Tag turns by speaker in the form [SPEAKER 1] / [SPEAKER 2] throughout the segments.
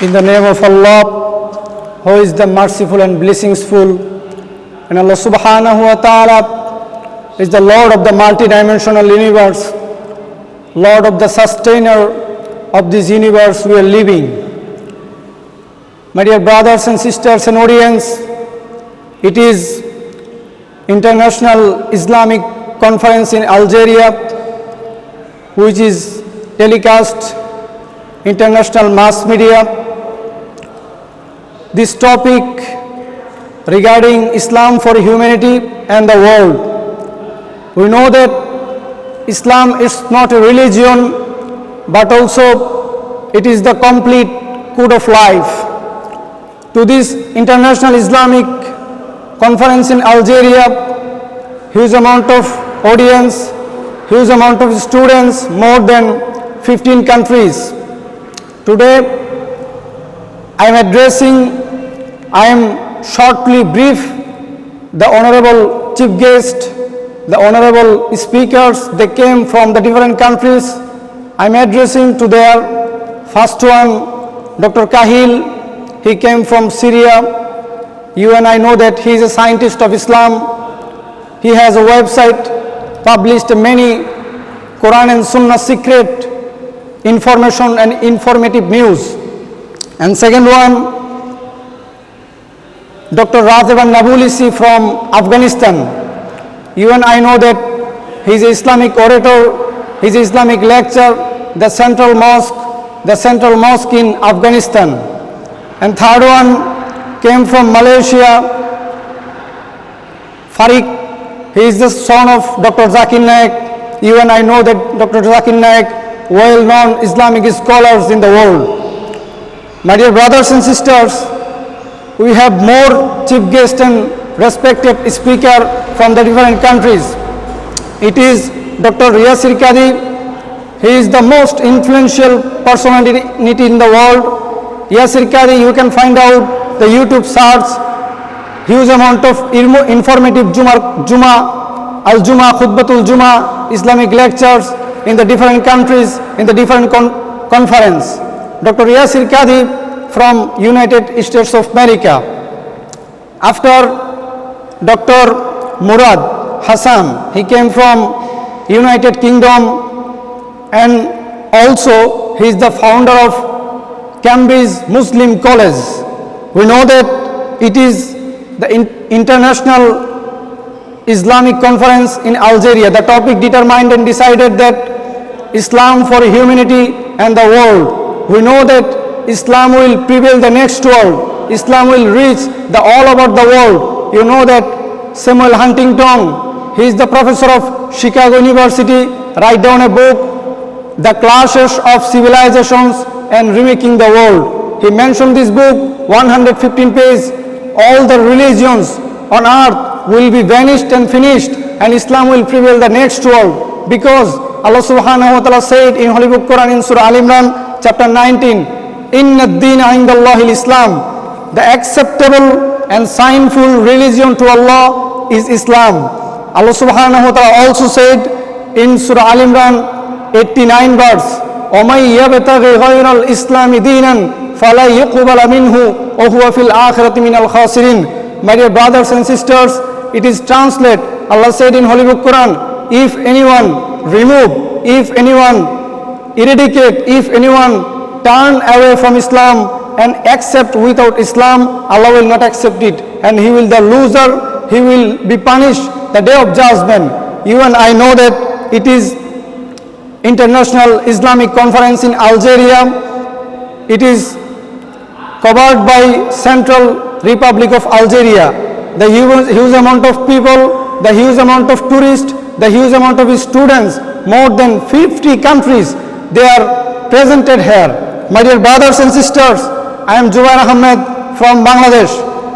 [SPEAKER 1] In the name of Allah, who is the merciful and blessingsful, and Allah subhanahu wa ta'ala is the Lord of the multidimensional universe, Lord of the sustainer of this universe we are living. My dear brothers and sisters and audience, it is International Islamic Conference in Algeria, which is telecast international mass media. This topic regarding Islam for humanity and the world. We know that Islam is not a religion, but also it is the complete code of life. To this International Islamic Conference in Algeria, huge amount of audience, huge amount of students, more than 15 countries. Today, I am shortly brief the honorable chief guest, the honorable speakers. They came from the different countries. I am addressing to their first one, Dr. Kahil. He came from Syria. You and I know that he is a scientist of Islam. He has a website, published many Quran and Sunnah secret information and informative news. And second one, Dr. Razavan Nabulisi from Afghanistan. You and I know that he is an Islamic orator, he is an Islamic lecturer, the central mosque in Afghanistan. And third one came from Malaysia, Farik. He is the son of Dr. Zakir Naik. You and I know that Dr. Zakir Naik, well-known Islamic scholars in the world. My dear brothers and sisters, we have more chief guests and respected speaker from the different countries. It is Dr. Yasir Kadi. He is the most influential personality in the world. Yasir Kadi, you can find out the YouTube search, huge amount of informative Juma, Al-Juma, Khutbatul Juma, Islamic lectures in the different countries, in the different conference. Dr. Yasir Kadi from United States of America. After Dr. Murad Hassan, he came from United Kingdom, and also he is the founder of Cambridge Muslim College. We know that it is the International Islamic Conference in Algeria. The topic determined and decided that Islam for humanity and the world. We know that Islam will prevail the next world. Islam will reach all over the world. You know that Samuel Huntington, he is the professor of Chicago University, write down a book, The Clashes of Civilizations and Remaking the World. He mentioned this book, 115 pages, all the religions on earth will be vanished and finished, and Islam will prevail the next world, because Allah subhanahu wa ta'ala said in Holy Book Quran in Surah Al-Imran, Chapter 19, Inna ad-dina indallahi al-Islam. The acceptable and signful religion to Allah is Islam. Allah subhanahu wa ta'ala also said in Surah Al-Imran 89 verse, وَمَنْ يَبْتَغِ غَيْرَ الْإِسْلَامِ دِينًا فَلَا يُقْبَلَ مِنْهُ وَهُوَ فِي الْآخِرَةِ مِنَ الْخَاسِرِينَ. My dear brothers and sisters, it is translated. Allah said in Holy Book Quran, if anyone remove, if anyone eradicate, if anyone turn away from Islam and accept without Islam, Allah will not accept it, and he will the loser, he will be punished the day of judgment. You and I know that it is International Islamic Conference in Algeria. It is covered by Central Republic of Algeria. The huge amount of people, the huge amount of tourists, the huge amount of students, more than 50 countries, they are presented here. My dear brothers and sisters, I am Ahmed from Bangladesh.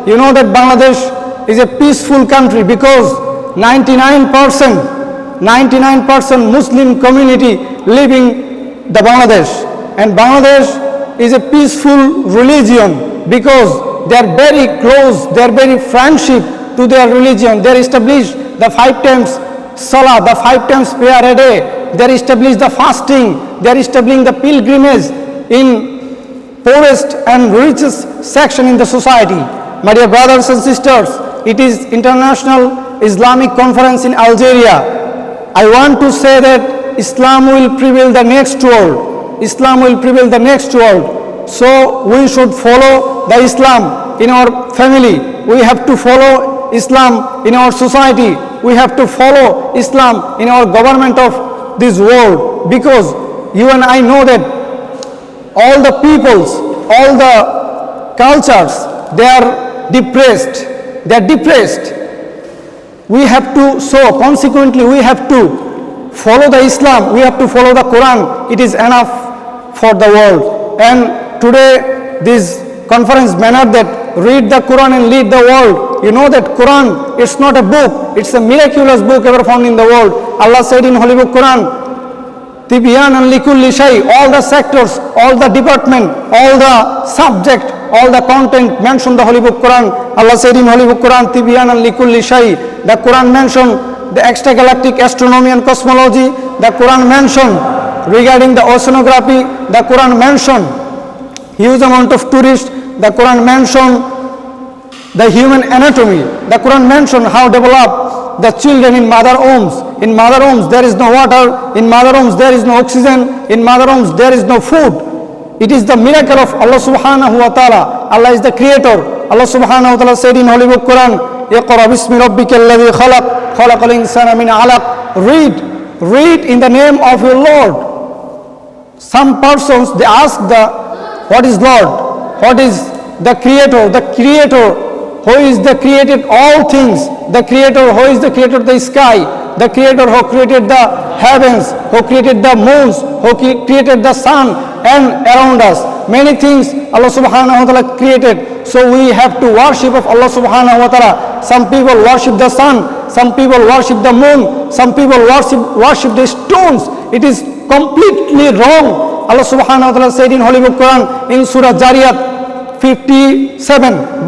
[SPEAKER 1] You know that Bangladesh is a peaceful country because 99% Muslim community living the Bangladesh, and Bangladesh is a peaceful religion because they are very close, they are very friendship to their religion. They established the 5 times Salah, the 5 times prayer a day. They established the fasting. They are establishing the pilgrimage in poorest and richest section in the society. My dear brothers and sisters, it is International Islamic Conference in Algeria. I want to say that Islam will prevail the next world. Islam will prevail the next world. So we should follow the Islam in our family. We have to follow Islam in our society. We have to follow Islam in our government of this world, because you and I know that all the peoples, all the cultures, they are depressed. They are depressed. We have to, so consequently we have to follow the Islam. We have to follow the Quran. It is enough for the world. And today this conference banner that read the Quran and lead the world. You know that Quran, it's not a book. It's a miraculous book ever found in the world. Allah said in Holy Book Quran, Tibyanan likulli shay, all the sectors, all the department, all the subject, all the content mentioned the Holy Book Quran. Allah said in Holy Book Quran, Tibyanan likulli shay. The Quran mentioned the extragalactic astronomy and cosmology. The Quran mentioned regarding the oceanography. The Quran mentioned huge amount of tourists. The Quran mentioned the human anatomy. The Quran mentioned how developed the children in mother wombs. In mother wombs there is no water. In mother wombs there is no oxygen. In mother wombs there is no food. It is the miracle of Allah subhanahu wa ta'ala. Allah is the creator. Allah subhanahu wa ta'ala said in Holy Book Quran, Iqra bismi rabbika alladhi khalaq, khalaqal insana min alaq. Read in the name of your Lord. Some persons, they ask what is Lord? What is the creator? The creator, who is the created all things. The creator, who is the creator of the sky. The creator who created the heavens, who created the moons, who created the sun and around us. Many things Allah subhanahu wa ta'ala created. So we have to worship of Allah subhanahu wa ta'ala. Some people worship the sun, some people worship the moon, some people worship the stones. It is completely wrong. Allah subhanahu wa ta'ala said in Holy Book Quran in Surah Jariyat 57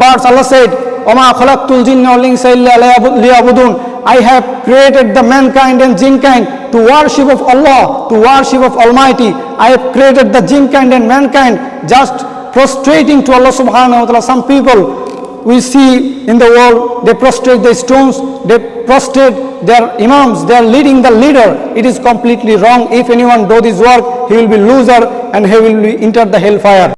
[SPEAKER 1] verse, Allah said, وَمَا خَلَقْتُ الْجِنَّ وَالْإِنسَ إِلَّا لِيَعْبُدُونَ. I have created the mankind and jinn kind to worship of Allah, to worship of Almighty. I have created the jinn kind and mankind just prostrating to Allah subhanahu wa ta'ala. Some people we see in the world, they prostrate the stones, they prostrate their imams, they are leading the leader. It is completely wrong. If anyone do this work, he will be loser and he will be enter the hellfire.